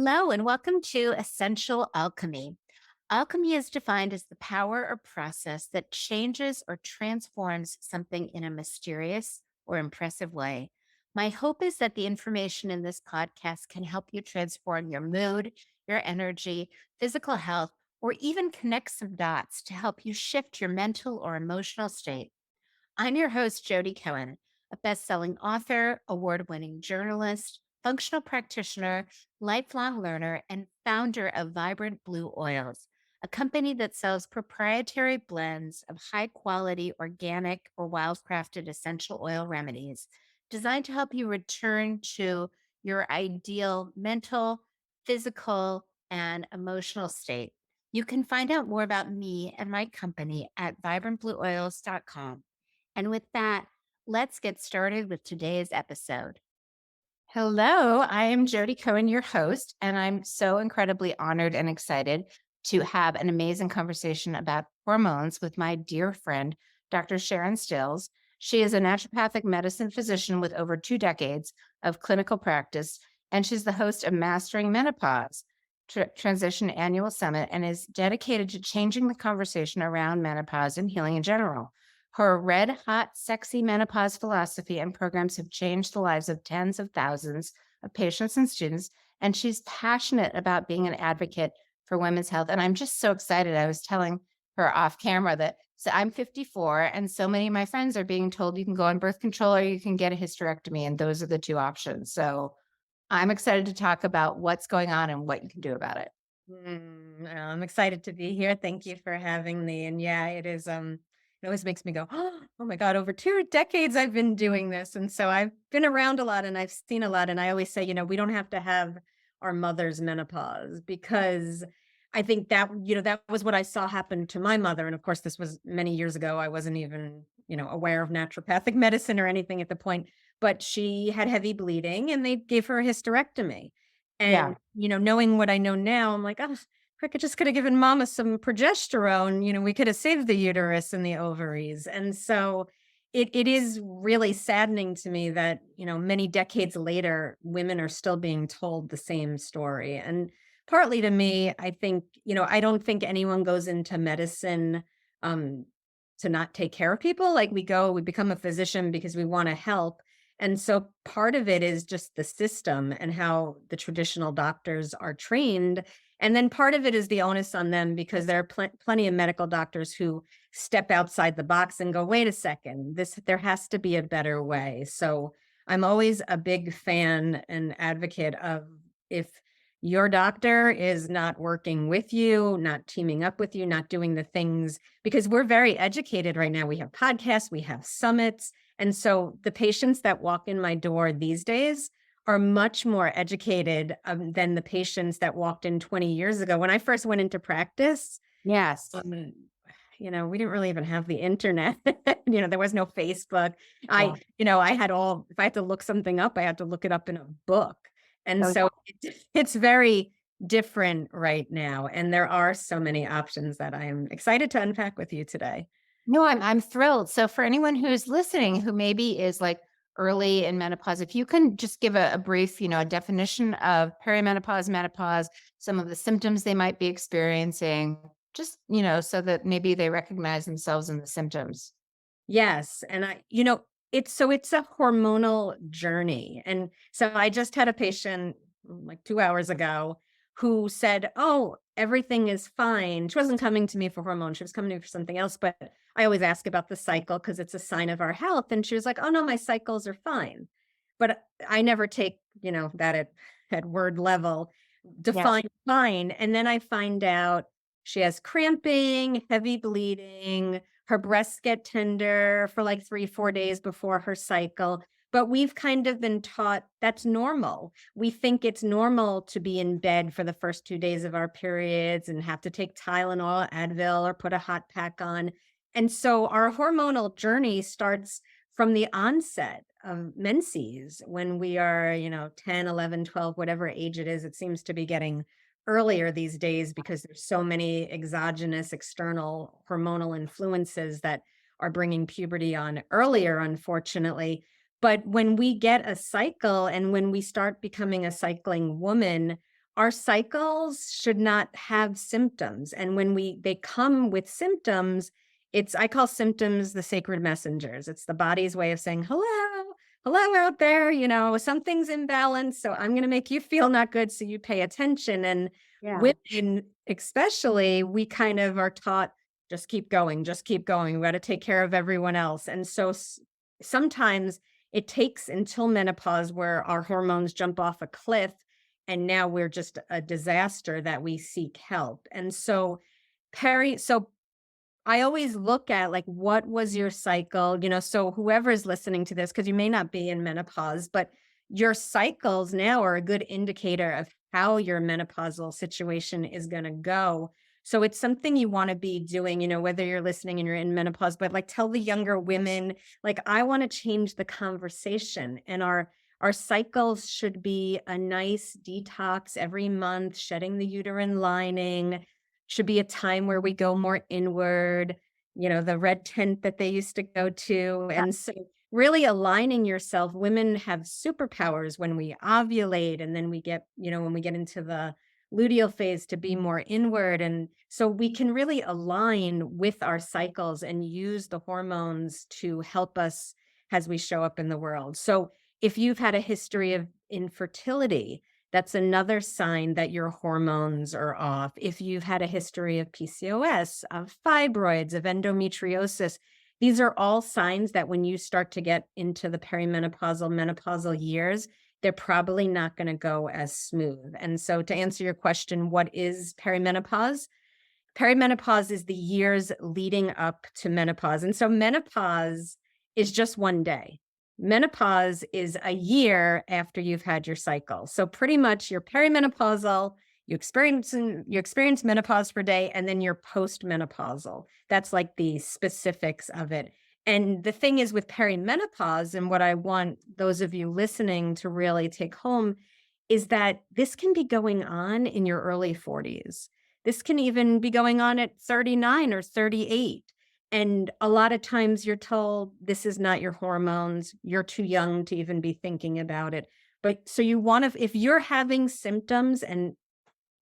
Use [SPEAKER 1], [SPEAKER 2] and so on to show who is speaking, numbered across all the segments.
[SPEAKER 1] Hello, and welcome to Essential Alchemy. Alchemy is defined as the power or process that changes or transforms something in a mysterious or impressive way. My hope is that the information in this podcast can help you transform your mood, your energy, physical health, or even connect some dots to help you shift your mental or emotional state. I'm your host, Jodi Cohen, a best-selling author, award-winning journalist, functional practitioner, lifelong learner, and founder of Vibrant Blue Oils, a company that sells proprietary blends of high-quality organic or wild-crafted essential oil remedies designed to help you return to your ideal mental, physical, and emotional state. You can find out more about me and my company at vibrantblueoils.com. And with that, let's get started with today's episode. Hello, I am Jodi Cohen, your host, and I'm so incredibly honored and excited to have an amazing conversation about hormones with my dear friend, Dr. Sharon Stills. She is a naturopathic medicine physician with over 2 decades of clinical practice, and she's the host of Mastering Menopause Transition Annual Summit and is dedicated to changing the conversation around menopause and healing in general. Her red hot, sexy menopause philosophy and programs have changed the lives of tens of thousands of patients and students. And she's passionate about being an advocate for women's health. And I'm just so excited. I was telling her off camera that so I'm 54, and so many of my friends are being told you can go on birth control or you can get a hysterectomy. And those are the two options. So I'm excited to talk about what's going on and what you can do about it.
[SPEAKER 2] I'm excited to be here. Thank you for having me. And yeah, it always makes me go, oh my God, over 2 decades I've been doing this. And so I've been around a lot and I've seen a lot. And I always say, we don't have to have our mother's menopause because I think that, that was what I saw happen to my mother. And of course, this was many years ago. I wasn't even, aware of naturopathic medicine or anything at the point, but she had heavy bleeding and they gave her a hysterectomy.
[SPEAKER 1] Yeah.
[SPEAKER 2] And, knowing what I know now, I'm like, oh, I just could have given mama some progesterone, we could have saved the uterus and the ovaries. And so it is really saddening to me that, many decades later, women are still being told the same story. And partly to me, I think, I don't think anyone goes into medicine um, to not take care of people. Like we become a physician because we want to help. And so part of it is just the system and how the traditional doctors are trained. And then part of it is the onus on them because there are plenty of medical doctors who step outside the box and go, wait a second, there has to be a better way. So I'm always a big fan and advocate of if your doctor is not working with you, not teaming up with you, not doing the things, because we're very educated right now. We have podcasts, we have summits. And so the patients that walk in my door these days are much more educated than the patients that walked in 20 years ago. When I first went into practice,
[SPEAKER 1] Yes.
[SPEAKER 2] um, we didn't really even have the internet. There was no Facebook.
[SPEAKER 1] Yeah.
[SPEAKER 2] I had if I had to look something up, I had to look it up in a book. And
[SPEAKER 1] Oh, yeah.
[SPEAKER 2] so it's very different right now. And there are so many options that I'm excited to unpack with you today.
[SPEAKER 1] No, I'm thrilled. So for anyone who's listening who maybe is like early in menopause, if you can just give a brief, a definition of perimenopause, menopause, some of the symptoms they might be experiencing, just, so that maybe they recognize themselves in the symptoms.
[SPEAKER 2] Yes, and it's a hormonal journey. And so I just had a patient like 2 hours ago who said, "Oh, everything is fine." She wasn't coming to me for hormones, she was coming to me for something else, but I always ask about the cycle because it's a sign of our health, and she was like, "Oh, no, my cycles are fine." But I never take, that at word level,
[SPEAKER 1] Yes.
[SPEAKER 2] define fine, and then I find out she has cramping, heavy bleeding, her breasts get tender for like 3, 4 days before her cycle, but we've kind of been taught that's normal. We think it's normal to be in bed for the first 2 days of our periods and have to take Tylenol, Advil, or put a hot pack on. And so our hormonal journey starts from the onset of menses when we are, 10, 11, 12, whatever age it is. It seems to be getting earlier these days because there's so many exogenous external hormonal influences that are bringing puberty on earlier, unfortunately. But when we get a cycle and when we start becoming a cycling woman, our cycles should not have symptoms. And when they come with symptoms, I call symptoms the sacred messengers. It's the body's way of saying, hello, hello out there, something's imbalanced. So I'm going to make you feel not good. So you pay attention. And
[SPEAKER 1] Yeah.
[SPEAKER 2] women, especially, we kind of are taught, just keep going, just keep going. We got to take care of everyone else. And so sometimes it takes until menopause where our hormones jump off a cliff and now we're just a disaster that we seek help. And so so I always look at like what was your cycle, so whoever is listening to this, because you may not be in menopause, but your cycles now are a good indicator of how your menopausal situation is going to go. So it's something you want to be doing, whether you're listening and you're in menopause, but like tell the younger women, like I want to change the conversation, and our cycles should be a nice detox every month, shedding the uterine lining, should be a time where we go more inward, the red tent that they used to go to. And so really aligning yourself, women have superpowers when we ovulate, and then we get, when we get into the luteal phase to be more inward. And so we can really align with our cycles and use the hormones to help us as we show up in the world. So if you've had a history of infertility, that's another sign that your hormones are off. If you've had a history of PCOS, of fibroids, of endometriosis, these are all signs that when you start to get into the perimenopausal, menopausal years, they're probably not going to go as smooth. And so to answer your question, what is perimenopause? Perimenopause is the years leading up to menopause. And so menopause is just one day. Menopause is a year after you've had your cycle. So pretty much you're perimenopausal, you experience menopause per day, and then you're postmenopausal. That's like the specifics of it. And the thing is with perimenopause, and what I want those of you listening to really take home is that this can be going on in your early 40s. This can even be going on at 39 or 38. And a lot of times you're told this is not your hormones. You're too young to even be thinking about it. But so you want to, if you're having symptoms, and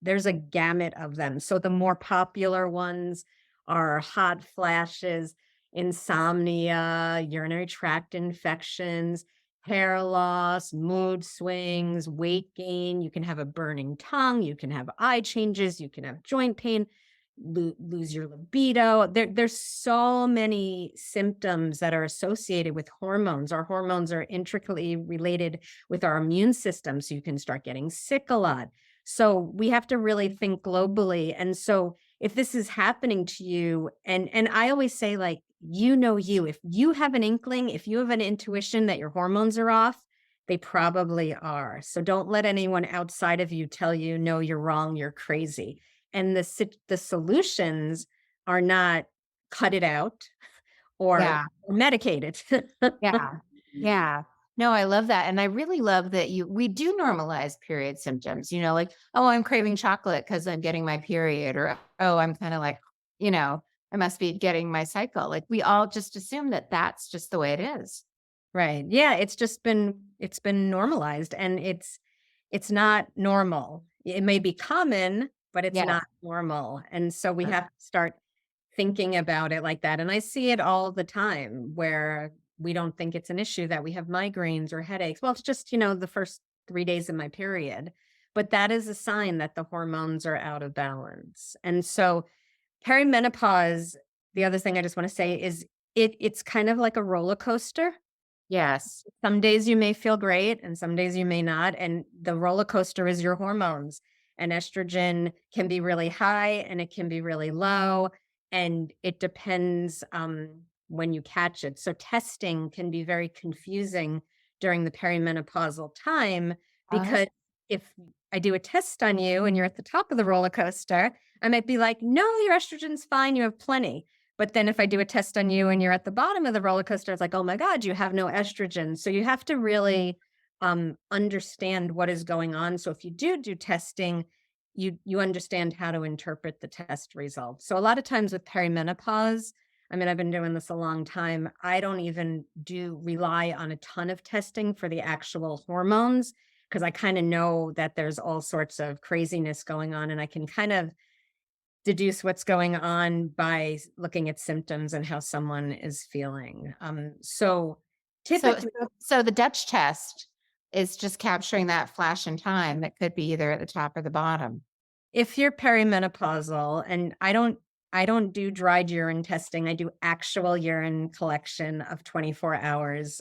[SPEAKER 2] there's a gamut of them. So the more popular ones are hot flashes, insomnia, urinary tract infections, hair loss, mood swings, weight gain. You can have a burning tongue. You can have eye changes. You can have joint pain, lose your libido. There's so many symptoms that are associated with hormones. Our hormones are intricately related with our immune system. So you can start getting sick a lot. So we have to really think globally. And so if this is happening to you, and I always say, like, you, if you have an inkling, if you have an intuition that your hormones are off, they probably are. So don't let anyone outside of you tell you, no, you're wrong, you're crazy. And the solutions are not cut it out or
[SPEAKER 1] Yeah.
[SPEAKER 2] medicate it.
[SPEAKER 1] Yeah. Yeah. No, I love that. And I really love that we do normalize period symptoms, like, oh, I'm craving chocolate because I'm getting my period, or, oh, I'm kind of like, you know, I must be getting my cycle. Like we all just assume that that's just the way it is.
[SPEAKER 2] Right. Yeah, it's been normalized, and it's not normal. It may be common, but it's
[SPEAKER 1] Yeah.
[SPEAKER 2] not normal. And so we have to start thinking about it like that. And I see it all the time where we don't think it's an issue that we have migraines or headaches. Well, it's just, the first 3 days of my period. But that is a sign that the hormones are out of balance. And so perimenopause, the other thing I just want to say is it's kind of like a roller coaster.
[SPEAKER 1] Yes.
[SPEAKER 2] Some days you may feel great and some days you may not. And the roller coaster is your hormones. And estrogen can be really high and it can be really low. And it depends when you catch it. So testing can be very confusing during the perimenopausal time,
[SPEAKER 1] Uh,
[SPEAKER 2] because if I do a test on you and you're at the top of the roller coaster, I might be like, no, your estrogen's fine. You have plenty. But then if I do a test on you and you're at the bottom of the roller coaster, it's like, oh my God, you have no estrogen. So you have to really understand what is going on. So if you do testing, you understand how to interpret the test results. So a lot of times with perimenopause, I mean, I've been doing this a long time. I don't even rely on a ton of testing for the actual hormones, because I kind of know that there's all sorts of craziness going on, and I can kind of deduce what's going on by looking at symptoms and how someone is feeling. So
[SPEAKER 1] So,
[SPEAKER 2] typically,
[SPEAKER 1] so the Dutch test is just capturing that flash in time that could be either at the top or the bottom.
[SPEAKER 2] if you're perimenopausal, and I don't do dried urine testing. I do actual urine collection of 24 hours.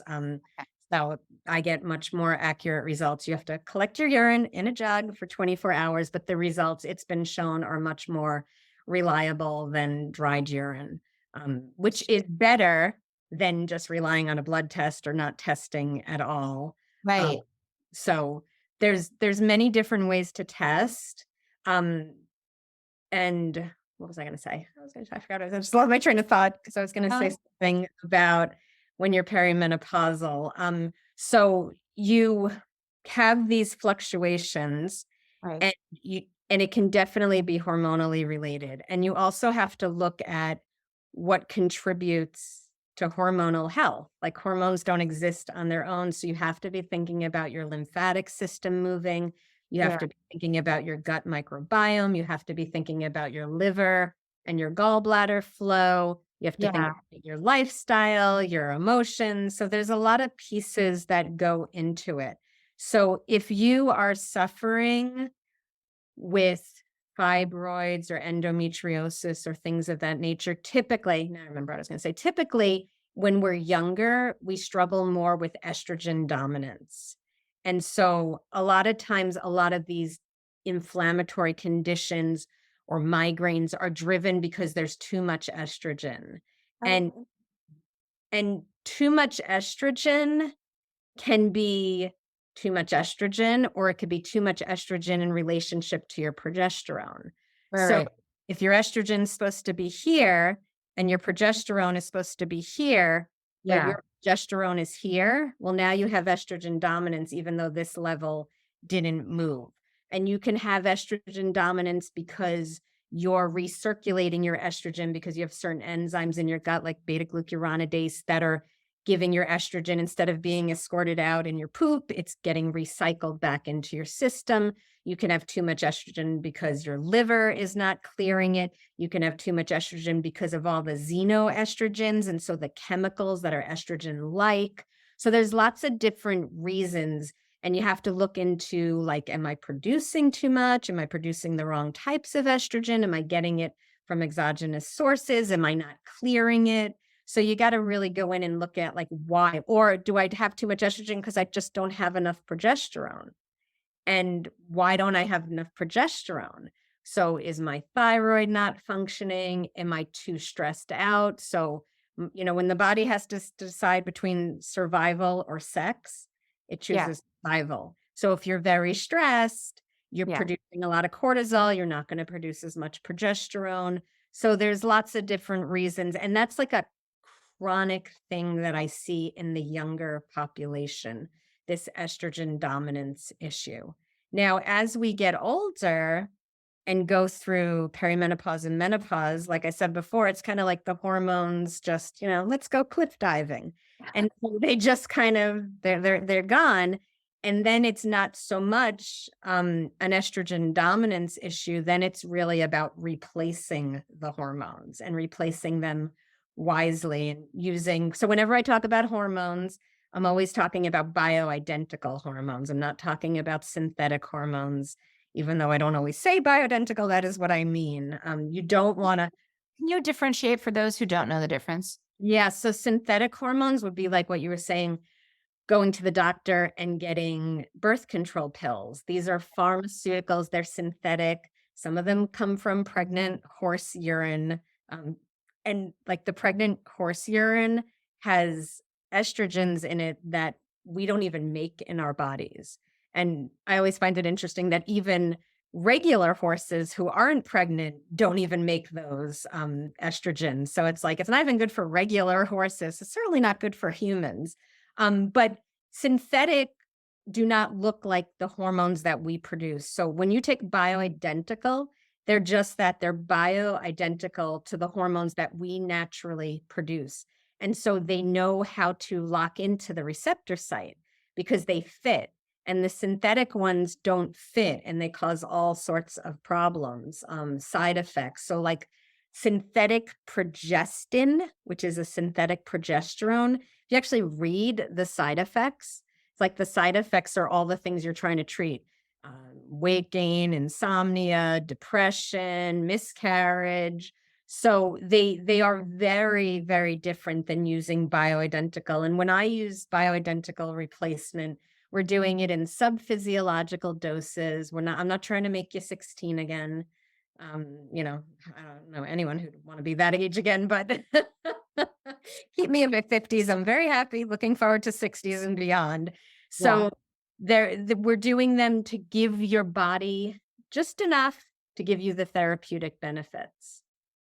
[SPEAKER 2] So I get much more accurate results. You have to collect your urine in a jug for 24 hours, but the results, it's been shown, are much more reliable than dried urine, which is better than just relying on a blood test or not testing at all. Um,
[SPEAKER 1] Right.
[SPEAKER 2] so there's many different ways to test. Um, and what was I gonna say? I forgot. I just lost my train of thought because I was gonna say
[SPEAKER 1] Uh,
[SPEAKER 2] something about when you're perimenopausal. So you have these fluctuations,
[SPEAKER 1] right.
[SPEAKER 2] and you and it can definitely be hormonally related. And you also have to look at what contributes to hormonal health. Like, hormones don't exist on their own, so you have to be thinking about your lymphatic system moving. You have
[SPEAKER 1] Yeah.
[SPEAKER 2] to be thinking about your gut microbiome. You have to be thinking about your liver and your gallbladder flow. You have to think
[SPEAKER 1] Yeah.
[SPEAKER 2] about your lifestyle, your emotions. So there's a lot of pieces that go into it. So if you are suffering with fibroids or endometriosis or things of that nature, typically, now I remember what I was going to say, typically when we're younger, we struggle more with estrogen dominance. And so a lot of times, a lot of these inflammatory conditions or migraines are driven because there's too much estrogen. And
[SPEAKER 1] Oh,
[SPEAKER 2] and too much estrogen can be too much estrogen, or it could be too much estrogen in relationship to your progesterone.
[SPEAKER 1] right.
[SPEAKER 2] So
[SPEAKER 1] Right.
[SPEAKER 2] if your estrogen is supposed to be here and your progesterone is supposed to be here, but
[SPEAKER 1] Yeah.
[SPEAKER 2] your progesterone is here, well, now you have estrogen dominance, even though this level didn't move. And you can have estrogen dominance because you're recirculating your estrogen because you have certain enzymes in your gut, like beta glucuronidase, that are giving your estrogen, instead of being escorted out in your poop, it's getting recycled back into your system. You can have too much estrogen because your liver is not clearing it. You can have too much estrogen because of all the xenoestrogens, and so the chemicals that are estrogen like. So there's lots of different reasons. And you have to look into, like, am I producing too much? Am I producing the wrong types of estrogen? Am I getting it from exogenous sources? Am I not clearing it? So you got to really go in and look at, like, why, or do I have too much estrogen because I just don't have enough progesterone? And why don't I have enough progesterone? So is my thyroid not functioning? Am I too stressed out? So, when the body has to decide between survival or sex, it
[SPEAKER 1] Yeah.
[SPEAKER 2] chooses survival. So if you're very stressed, you're
[SPEAKER 1] Yeah.
[SPEAKER 2] producing a lot of cortisol, you're not going to produce as much progesterone. So there's lots of different reasons. And that's like a chronic thing that I see in the younger population, this estrogen dominance issue. Now, as we get older and go through perimenopause and menopause, like I said before, it's kind of like the hormones just, let's go cliff diving. And so they just kind of, they're gone. And then it's not so much an estrogen dominance issue. Then it's really about replacing the hormones and replacing them wisely, and using. So whenever I talk about hormones, I'm always talking about bioidentical hormones. I'm not talking about synthetic hormones, even though I don't always say bioidentical. That is what I mean. You don't want to.
[SPEAKER 1] Can you differentiate for those who don't know the difference?
[SPEAKER 2] Yeah. So synthetic hormones would be like what you were saying, going to the doctor and getting birth control pills. These are pharmaceuticals, they're synthetic. Some of them come from pregnant horse urine. Um, and like, the pregnant horse urine has estrogens in it that we don't even make in our bodies. And I always find it interesting that even regular horses who aren't pregnant don't even make those estrogens. So it's like, it's not even good for regular horses. It's certainly not good for humans. But synthetic do not look like the hormones that we produce. So when you take bioidentical, they're just that, they're bioidentical to the hormones that we naturally produce. And so they know how to lock into the receptor site because they fit. and the synthetic ones don't fit and they cause all sorts of problems, side effects. So, like synthetic progestin, which is a synthetic progesterone, if you actually read the side effects, it's like the side effects are all the things you're trying to treat. Weight gain, insomnia, depression, miscarriage. So they are very, very different than using bioidentical. And when I use bioidentical replacement, we're doing it in sub-physiological doses. I'm not trying to make you 16 again. I don't know anyone who'd want to be that age again, but keep me in my 50s. I'm very happy, looking forward to 60s and beyond.
[SPEAKER 1] Yeah.
[SPEAKER 2] So we're doing them to give your body just enough to give you the therapeutic benefits.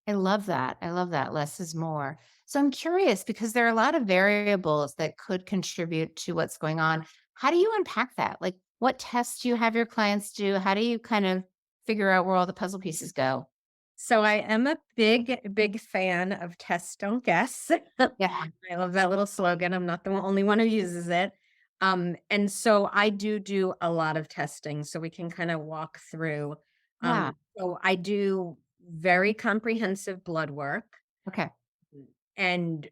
[SPEAKER 1] I love that. I love that. Less is more. So I'm curious because there are a lot of variables that could contribute to what's going on. How do you unpack that? Like, what tests do you have your clients do? How do you kind of figure out where all the puzzle pieces go?
[SPEAKER 2] So I am a big, big fan of test, don't guess.
[SPEAKER 1] Yeah.
[SPEAKER 2] I love that little slogan. I'm not the only one who uses it. And so I do a lot of testing so we can kind of walk through.
[SPEAKER 1] Yeah.
[SPEAKER 2] So I do very comprehensive blood work.
[SPEAKER 1] Okay.
[SPEAKER 2] And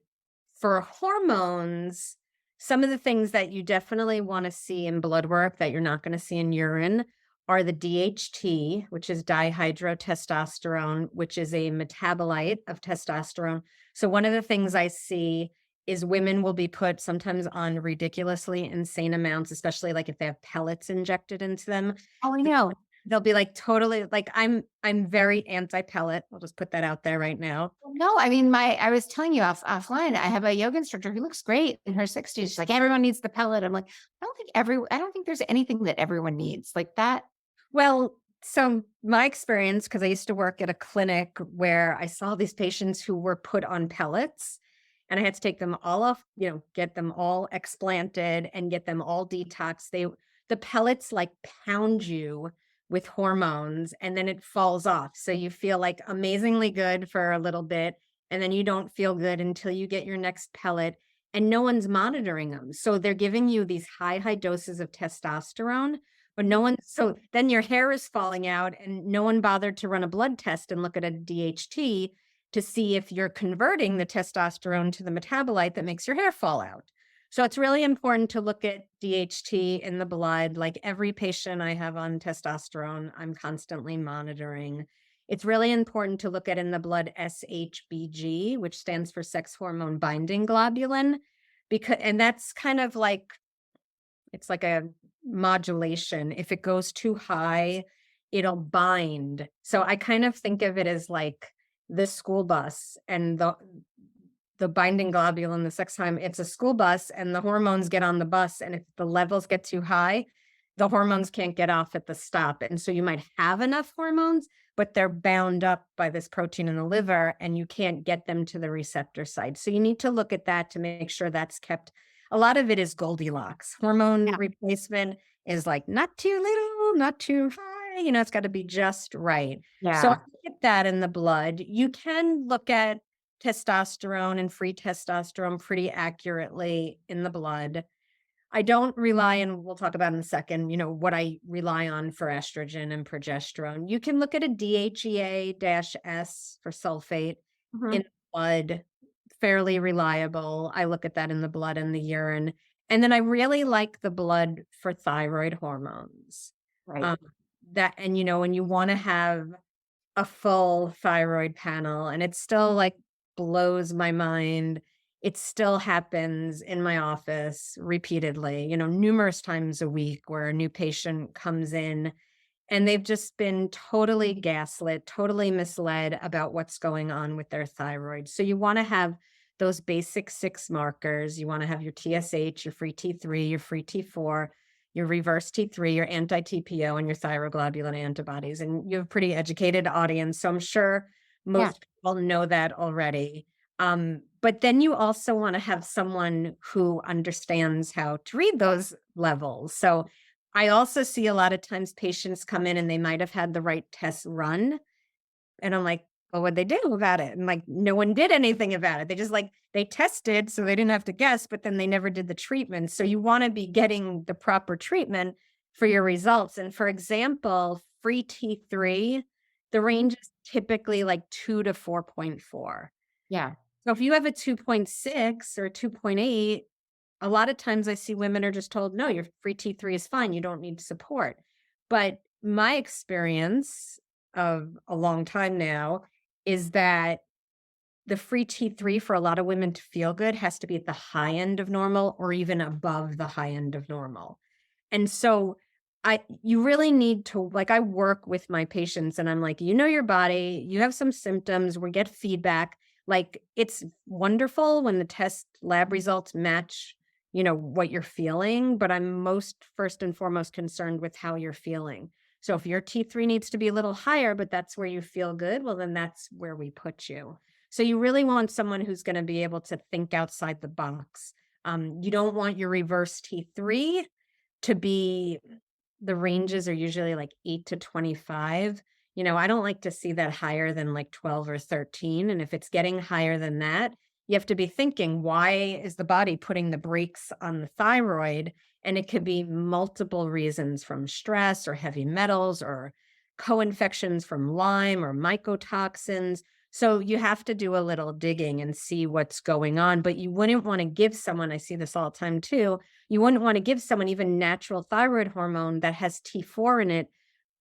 [SPEAKER 2] for hormones, some of the things that you definitely want to see in blood work that you're not going to see in urine are the DHT, which is dihydrotestosterone, which is a metabolite of testosterone. So, one of the things I see is women will be put sometimes on ridiculously insane amounts, especially like if they have pellets injected into them.
[SPEAKER 1] Oh, I know.
[SPEAKER 2] They'll be like totally like I'm very anti-pellet. I'll just put that out there right now.
[SPEAKER 1] No, I mean, I was telling you offline, I have a yoga instructor who looks great in her 60s. She's like, everyone needs the pellet. I'm like, I don't think there's anything that everyone needs like that.
[SPEAKER 2] Well, so my experience, because I used to work at a clinic where I saw these patients who were put on pellets and I had to take them all off, get them all explanted and get them all detoxed. The pellets like pound you with hormones and then it falls off. So you feel like amazingly good for a little bit and then you don't feel good until you get your next pellet and no one's monitoring them. So they're giving you these high doses of testosterone but no one so then your hair is falling out and no one bothered to run a blood test and look at a DHT to see if you're converting the testosterone to the metabolite that makes your hair fall out. So it's really important to look at DHT in the blood. Like every patient I have on testosterone, I'm constantly monitoring. It's really important to look at in the blood SHBG, which stands for sex hormone binding globulin, and that's kind of like it's like a modulation. If it goes too high, it'll bind. So I kind of think of it as like this school bus and the binding globulin, the sex time, it's a school bus and the hormones get on the bus. And if the levels get too high, the hormones can't get off at the stop. And so you might have enough hormones, but they're bound up by this protein in the liver and you can't get them to the receptor site. So you need to look at that to make sure that's kept. A lot of it is Goldilocks. Hormone
[SPEAKER 1] Yeah.
[SPEAKER 2] replacement is like not too little, not too high, it's got to be just right. So I
[SPEAKER 1] Yeah.
[SPEAKER 2] get that in the blood. You can look at testosterone and free testosterone pretty accurately in the blood. I don't rely, and we'll talk about in a second, what I rely on for estrogen and progesterone. You can look at a DHEA-S for sulfate in
[SPEAKER 1] Mhm.
[SPEAKER 2] the blood, fairly reliable. I look at that in the blood and the urine. And then I really like the blood for thyroid hormones.
[SPEAKER 1] Right.
[SPEAKER 2] Um, when you want to have a full thyroid panel and it still like blows my mind. It still happens in my office repeatedly, numerous times a week where a new patient comes in and they've just been totally gaslit, totally misled about what's going on with their thyroid. So you want to have those basic 6 markers. You want to have your TSH, your free T3, your free T4, your reverse T3, your anti-TPO, and your thyroglobulin antibodies. And you have a pretty educated audience. So I'm sure
[SPEAKER 1] Yeah.
[SPEAKER 2] most people know that already. But then you also want to have someone who understands how to read those levels. So I also see a lot of times patients come in and they might have had the right tests run. And I'm like, well, what'd they do about it? And like, no one did anything about it. They just like, they tested so they didn't have to guess, but then they never did the treatment. So you want to be getting the proper treatment for your results. And for example, free T3, the
[SPEAKER 1] Mhm.
[SPEAKER 2] range is typically like 2 to 4.4.
[SPEAKER 1] Yeah.
[SPEAKER 2] So if you have a 2.6 or 2.8, a lot of times I see women are just told, no, your free T3 is fine. You don't need support. But my experience of a long time now is that the free T3 for a lot of women to feel good has to be at the high end of normal or even above the high end of normal. And so you really need to like I work with my patients and I'm like, you know your body, you have some symptoms, we get feedback. Like it's wonderful when the test lab results match, what you're feeling, but I'm most first and foremost concerned with how you're feeling. So if your T3 needs to be a little higher, but that's where you feel good, well then that's where we put you. So you really want someone who's going to be able to think outside the box. You don't want your reverse T3 to be the ranges are usually like 8 to 25. I don't like to see that higher than like 12 or 13. And if it's getting higher than that, you have to be thinking, why is the body putting the brakes on the thyroid? And it could be multiple reasons from stress or heavy metals or co-infections from Lyme or mycotoxins. So you have to do a little digging and see what's going on. But you wouldn't want to give someone, I see this all the time too, you wouldn't want to give someone even natural thyroid hormone that has T4 in it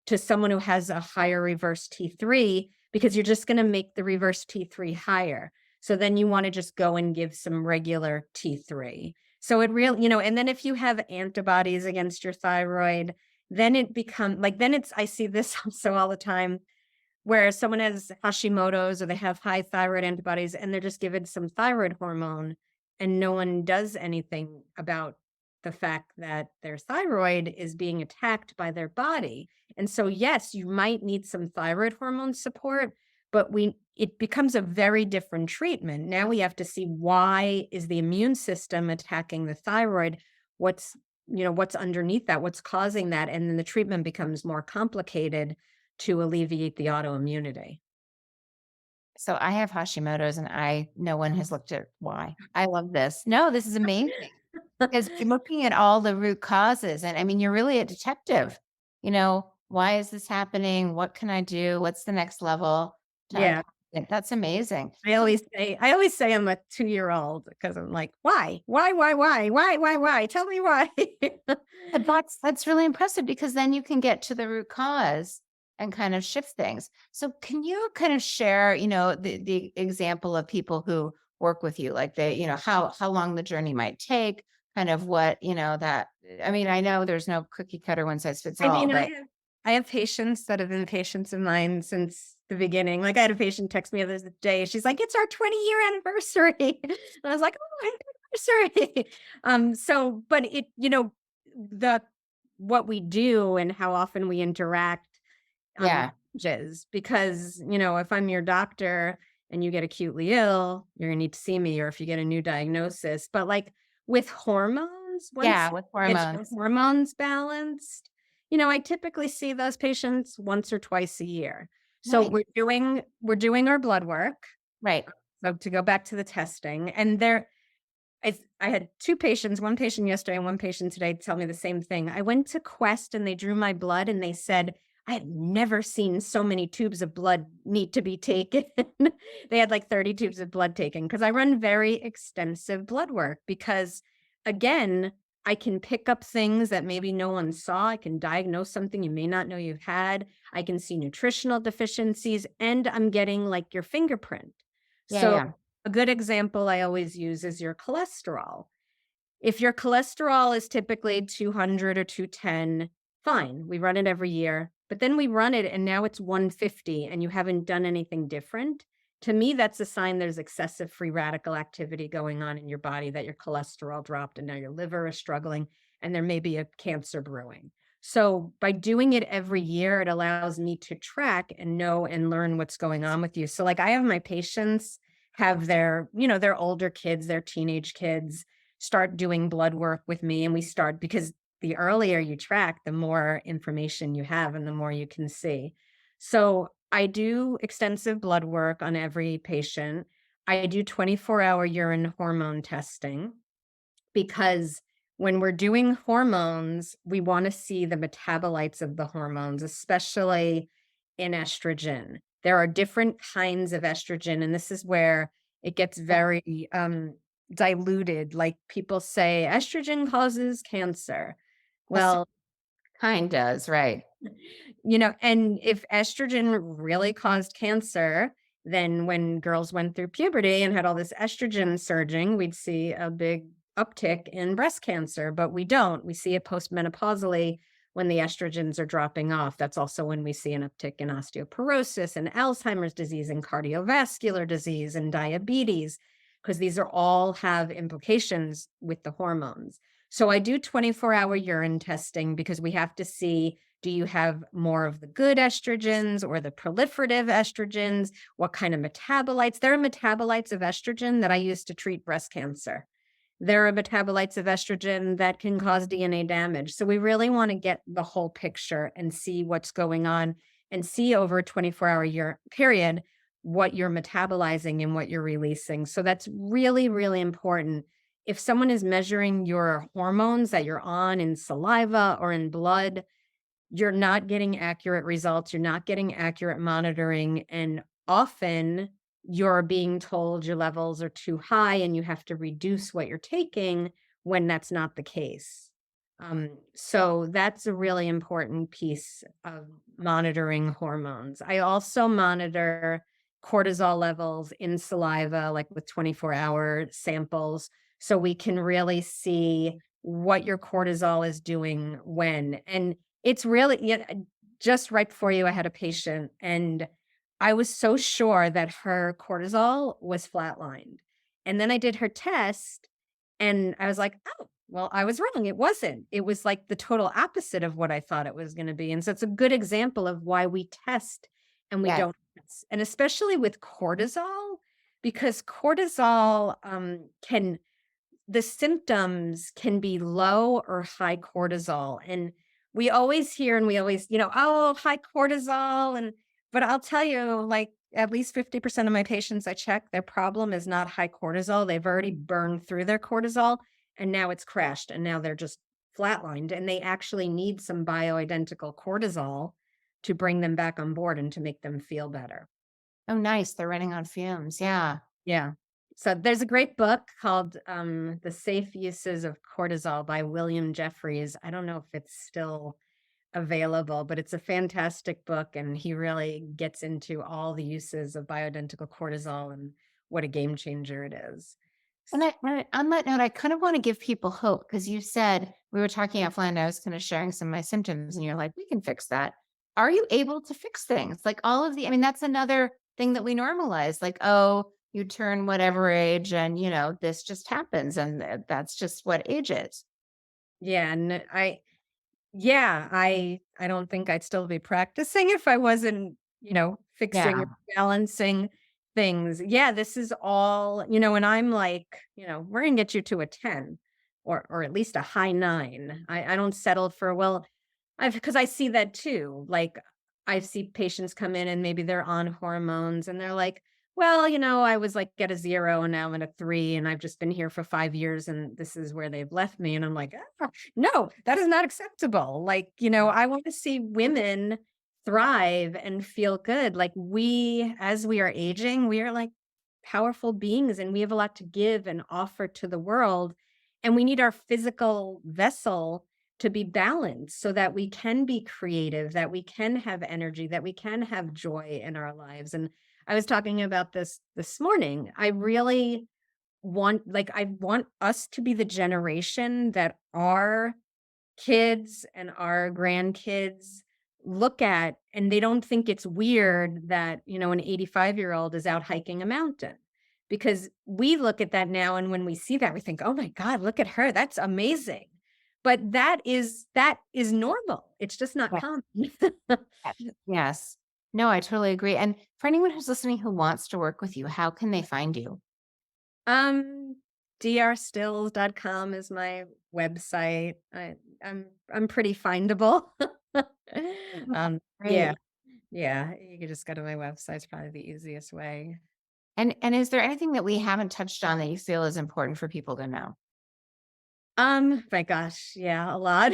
[SPEAKER 2] to someone who has a higher reverse T3 because you're just going to make the reverse T3 higher. So then you want to just go and give some regular T3. So it really, and then if you have antibodies against your thyroid, then it become like, then it's, I see this also all the time where someone has Hashimoto's or they have high thyroid antibodies and they're just given some thyroid hormone and no one does anything about the fact that their thyroid is being attacked by their body. And so yes, you might need some thyroid hormone support, but it becomes a very different treatment. Now we have to see why is the immune system attacking the thyroid? What's what's underneath that? What's causing that? And then the treatment becomes more complicated to alleviate the autoimmunity.
[SPEAKER 1] So I have Hashimoto's and no one has looked at why. I love this. No, this is amazing because you're looking at all the root causes. And I mean, you're really a detective. Why is this happening? What can I do? What's the next level to
[SPEAKER 2] Yeah.
[SPEAKER 1] unpack it? That's amazing.
[SPEAKER 2] I always say I'm a 2-year-old because I'm like, "Why? Why, why, why? Why, why, why? Tell me why."
[SPEAKER 1] But that's really impressive because then you can get to the root cause and kind of shift things. So can you kind of share, the example of people who work with you, like how long the journey might take, kind of what, that I mean, I know there's no cookie cutter one size fits
[SPEAKER 2] I
[SPEAKER 1] all,
[SPEAKER 2] mean, I
[SPEAKER 1] but
[SPEAKER 2] have I have patients that have been patients of mine since the beginning. Like, I had a patient text me the other day. She's like, "It's our 20-year anniversary." And I was like, "Oh, happy anniversary." So, but the what we do and how often we interact
[SPEAKER 1] yeah,
[SPEAKER 2] changes because, if I'm your doctor and you get acutely ill, you're gonna need to see me, or if you get a new diagnosis. But like with hormones, once
[SPEAKER 1] yeah,
[SPEAKER 2] you
[SPEAKER 1] with
[SPEAKER 2] get your
[SPEAKER 1] hormones.
[SPEAKER 2] hormones balanced, I typically see those patients once or twice a year. So
[SPEAKER 1] Right.
[SPEAKER 2] we're doing our blood work.
[SPEAKER 1] Right.
[SPEAKER 2] So to go back to the testing, and I had 2 patients, 1 patient yesterday and 1 patient today tell me the same thing. I went to Quest and they drew my blood and they said, "I have never seen so many tubes of blood need to be taken." They had like 30 tubes of blood taken because I run very extensive blood work because again, I can pick up things that maybe no one saw. I can diagnose something you may not know you've had. I can see nutritional deficiencies and I'm getting like your fingerprint.
[SPEAKER 1] Yeah,
[SPEAKER 2] So
[SPEAKER 1] yeah.
[SPEAKER 2] a good example I always use is your cholesterol. If your cholesterol is typically 200 or 210, fine, we run it every year. But then we run it and now it's 150 and you haven't done anything different. To me, that's a sign there's excessive free radical activity going on in your body, that your cholesterol dropped and now your liver is struggling and there may be a cancer brewing. So by doing it every year, it allows me to track and know and learn what's going on with you. So like I have my patients have their older kids, their teenage kids start doing blood work with me and we start because the earlier you track, the more information you have and the more you can see. So I do extensive blood work on every patient. I do 24-hour urine hormone testing because when we're doing hormones, we want to see the metabolites of the hormones, especially in estrogen. There are different kinds of estrogen, and this is where it gets very diluted. Like people say, estrogen causes cancer.
[SPEAKER 1] Yes,
[SPEAKER 2] Well,
[SPEAKER 1] kind does, right.
[SPEAKER 2] and if estrogen really caused cancer, then when girls went through puberty and had all this estrogen surging, we'd see a big uptick in breast cancer, but we don't. We see it postmenopausally when the estrogens are dropping off. That's also when we see an uptick in osteoporosis and Alzheimer's disease and cardiovascular disease and diabetes, because these are all have implications with the hormones. So I do 24-hour urine testing because we have to see, do you have more of the good estrogens or the proliferative estrogens? What kind of metabolites? There are metabolites of estrogen that I use to treat breast cancer. There are metabolites of estrogen that can cause DNA damage. So we really want to get the whole picture and see what's going on and see over a 24-hour year period what you're metabolizing and what you're releasing. So that's really, really important. If someone is measuring your hormones that you're on in saliva or in blood, you're not getting accurate results, you're not getting accurate monitoring, and often you're being told your levels are too high and you have to reduce what you're taking when that's not the case. So that's a really important piece of monitoring hormones. I also monitor cortisol levels in saliva, like with 24-hour samples, so we can really see what your cortisol is doing when. And it's really, yeah, just right before you, I had a patient, and I was so sure that her cortisol was flatlined. And then I did her test, and I was like, "Oh, well, I was wrong. It wasn't. It was like the total opposite of what I thought it was gonna be." And so it's a good example of why we test and we
[SPEAKER 1] Yes.
[SPEAKER 2] don't test, and especially with cortisol, because cortisol, can the symptoms can be low or high cortisol. And we always hear and we always, oh, high cortisol. But I'll tell you, like, at least 50% of my patients I check, their problem is not high cortisol. They've already burned through their cortisol and now it's crashed and now they're just flatlined. And they actually need some bioidentical cortisol to bring them back on board and to make them feel better.
[SPEAKER 1] Oh, nice. They're running on fumes. Yeah.
[SPEAKER 2] Yeah. So there's a great book called The Safe Uses of Cortisol by William Jeffries. I don't know if it's still available, but it's a fantastic book. And he really gets into all the uses of bioidentical cortisol and what a game changer it is.
[SPEAKER 1] And on that note, I kind of want to give people hope because you said we were talking offline. I was kind of sharing some of my symptoms, and you're like, we can fix that. Are you able to fix things? Like all of the, I mean, that's another thing that we normalize. Like, oh, you turn whatever age, and this just happens, and that's just what age is.
[SPEAKER 2] Yeah. And I don't think I'd still be practicing if I wasn't, fixing or
[SPEAKER 1] Yeah.
[SPEAKER 2] balancing things. Yeah, this is all, and I'm like, we're gonna get you to a 10 or at least a high 9. I don't settle for, well, I've because I see that too. Like, I see patients come in and maybe they're on hormones and they're like, well, I was like at a 0 and now I'm at a 3 and I've just been here for 5 years and this is where they've left me. And I'm like, "Ah, no, that is not acceptable." Like, I want to see women thrive and feel good. Like, as we are aging, we are like powerful beings and we have a lot to give and offer to the world. And we need our physical vessel to be balanced so that we can be creative, that we can have energy, that we can have joy in our lives. And I was talking about this morning. I really I want us to be the generation that our kids and our grandkids look at and they don't think it's weird that, an 85-year-old is out hiking a mountain. Because we look at that now and when we see that we think, "Oh my god, look at her. That's amazing." But that is normal. It's just not
[SPEAKER 1] Yeah.
[SPEAKER 2] common.
[SPEAKER 1] Yes. No, I totally agree. And for anyone who's listening who wants to work with you, how can they find you?
[SPEAKER 2] Um, drstills.com is my website. I'm pretty findable.
[SPEAKER 1] Oh,
[SPEAKER 2] Yeah,
[SPEAKER 1] great.
[SPEAKER 2] Yeah, you could just go to my website. It's probably the easiest way.
[SPEAKER 1] And is there anything that we haven't touched on that you feel is important for people to know?
[SPEAKER 2] My gosh, yeah, a lot.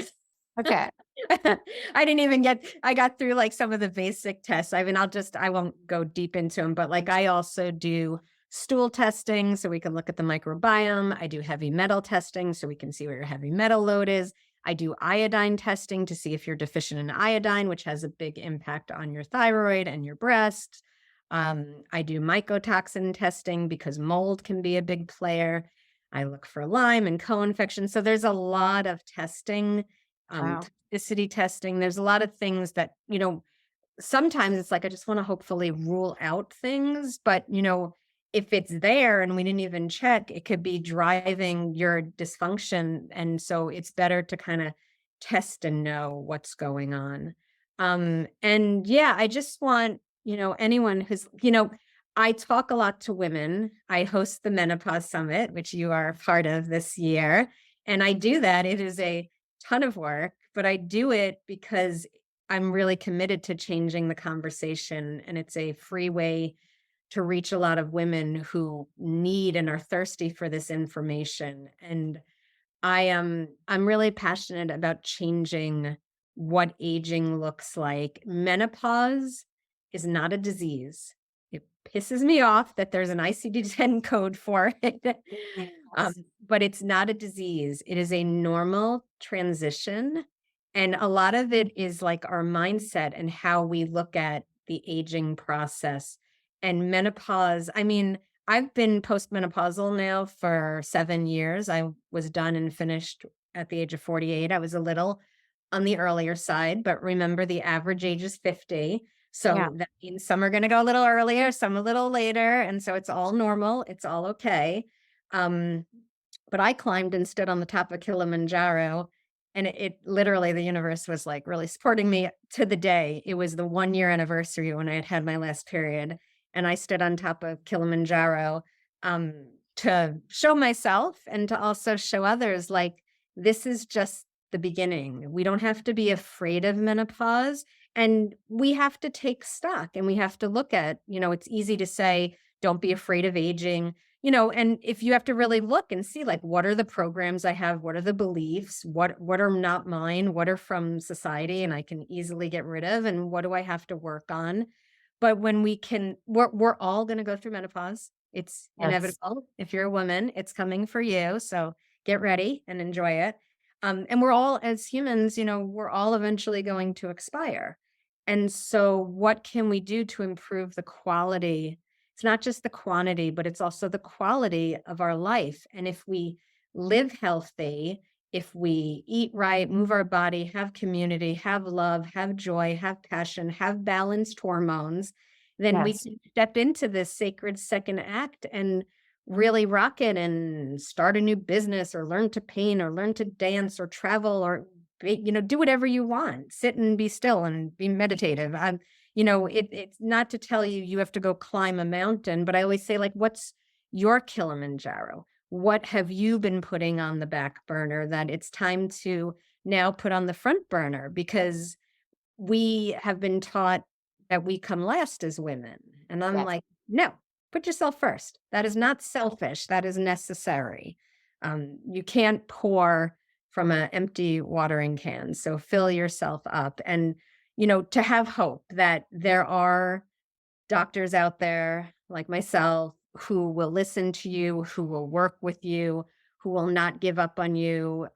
[SPEAKER 1] Okay.
[SPEAKER 2] I didn't even I got through like some of the basic tests. I mean, I won't go deep into them, but like I also do stool testing so we can look at the microbiome. I do heavy metal testing so we can see where your heavy metal load is. I do iodine testing to see if you're deficient in iodine, which has a big impact on your thyroid and your breast. I do mycotoxin testing because mold can be a big player. I look for Lyme and co-infection. So there's a lot of testing,
[SPEAKER 1] Wow.
[SPEAKER 2] toxicity testing. There's a lot of things that, sometimes it's like I just want to hopefully rule out things, but if it's there and we didn't even check, it could be driving your dysfunction. And so it's better to kind of test and know what's going on. And yeah, I just want, anyone who's, I talk a lot to women. I host the Menopause Summit, which you are a part of this year. And I do that. It is a ton of work, but I do it because I'm really committed to changing the conversation. And it's a free way to reach a lot of women who need and are thirsty for this information. And I'm really passionate about changing what aging looks like. Menopause is not a disease. It pisses me off that there's an ICD-10 code for it.
[SPEAKER 1] Yes.
[SPEAKER 2] But it's not a disease. It is a normal transition. And a lot of it is like our mindset and how we look at the aging process. And menopause, I mean, I've been postmenopausal now for 7 years. I was done and finished at the age of 48. I was a little on the earlier side, but remember the average age is 50.
[SPEAKER 1] Yeah.
[SPEAKER 2] So that means some are gonna go a little earlier, some a little later, and so it's all normal, it's all okay. Um, but I climbed and stood on the top of Kilimanjaro, and it literally the universe was, like, really supporting me to the day. It was the 1-year anniversary when I had had my last period, and I stood on top of Kilimanjaro, to show myself and to also show others, like, this is just the beginning. We don't have to be afraid of menopause, and we have to take stock, and we have to look at, it's easy to say, "Don't be afraid of aging," and if you have to really look and see, like, what are the programs I have? What are the beliefs? What are not mine? What are from society and I can easily get rid of? And what do I have to work on? But when we're all gonna go through menopause. It's
[SPEAKER 1] Yes.
[SPEAKER 2] inevitable. If you're a woman, it's coming for you. So get ready and enjoy it. And we're all, as humans, we're all eventually going to expire. And so, what can we do to improve the quality? It's not just the quantity, but it's also the quality of our life. And if we live healthy, if we eat right, move our body, have community, have love, have joy, have passion, have balanced hormones, then we
[SPEAKER 1] Yes.
[SPEAKER 2] can step into this sacred second act and really rock it and start a new business or learn to paint or learn to dance or travel or do whatever you want. Sit and be still and be meditative. It's not to tell you you have to go climb a mountain, but I always say, like, what's your Kilimanjaro? What have you been putting on the back burner that it's time to now put on the front burner? Because we have been taught that we come last as women. And I'm
[SPEAKER 1] Yes.
[SPEAKER 2] like, no, put yourself first. That is not selfish. That is necessary. You can't pour from an empty watering can. So fill yourself up and, to have hope that there are doctors out there like myself who will listen to you, who will work with you, who will not give up on you.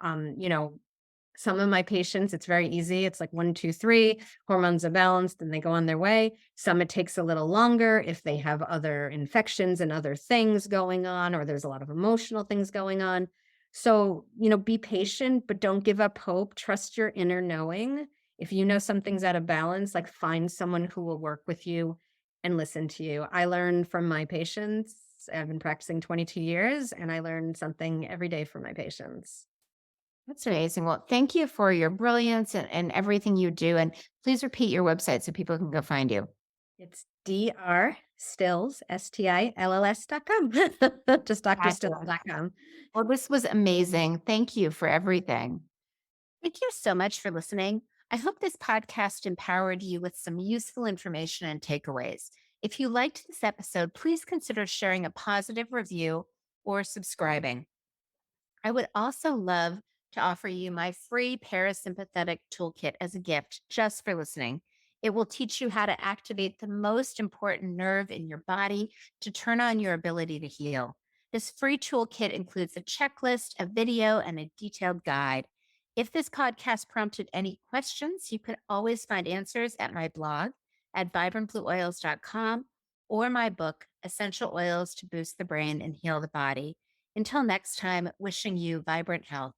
[SPEAKER 2] Some of my patients, it's very easy. It's like 1, 2, 3, hormones are balanced, and they go on their way. Some it takes a little longer if they have other infections and other things going on, or there's a lot of emotional things going on. So, be patient, but don't give up hope. Trust your inner knowing. If you know something's out of balance, like find someone who will work with you and listen to you. I learn from my patients. I've been practicing 22 years, and I learn something every day from my patients.
[SPEAKER 1] That's amazing. Well, thank you for your brilliance and everything you do. And please repeat your website so people can go find you.
[SPEAKER 2] It's Dr. Stills, STILLS.com. Just
[SPEAKER 1] Fabulous.
[SPEAKER 2] drstills.com.
[SPEAKER 1] Well, this was amazing. Thank you for everything. Thank you so much for listening. I hope this podcast empowered you with some useful information and takeaways. If you liked this episode, please consider sharing a positive review or subscribing. I would also love to offer you my free parasympathetic toolkit as a gift just for listening. It will teach you how to activate the most important nerve in your body to turn on your ability to heal. This free toolkit includes a checklist, a video, and a detailed guide. If this podcast prompted any questions, you could always find answers at my blog at vibrantblueoils.com or my book, Essential Oils to Boost the Brain and Heal the Body. Until next time, wishing you vibrant health.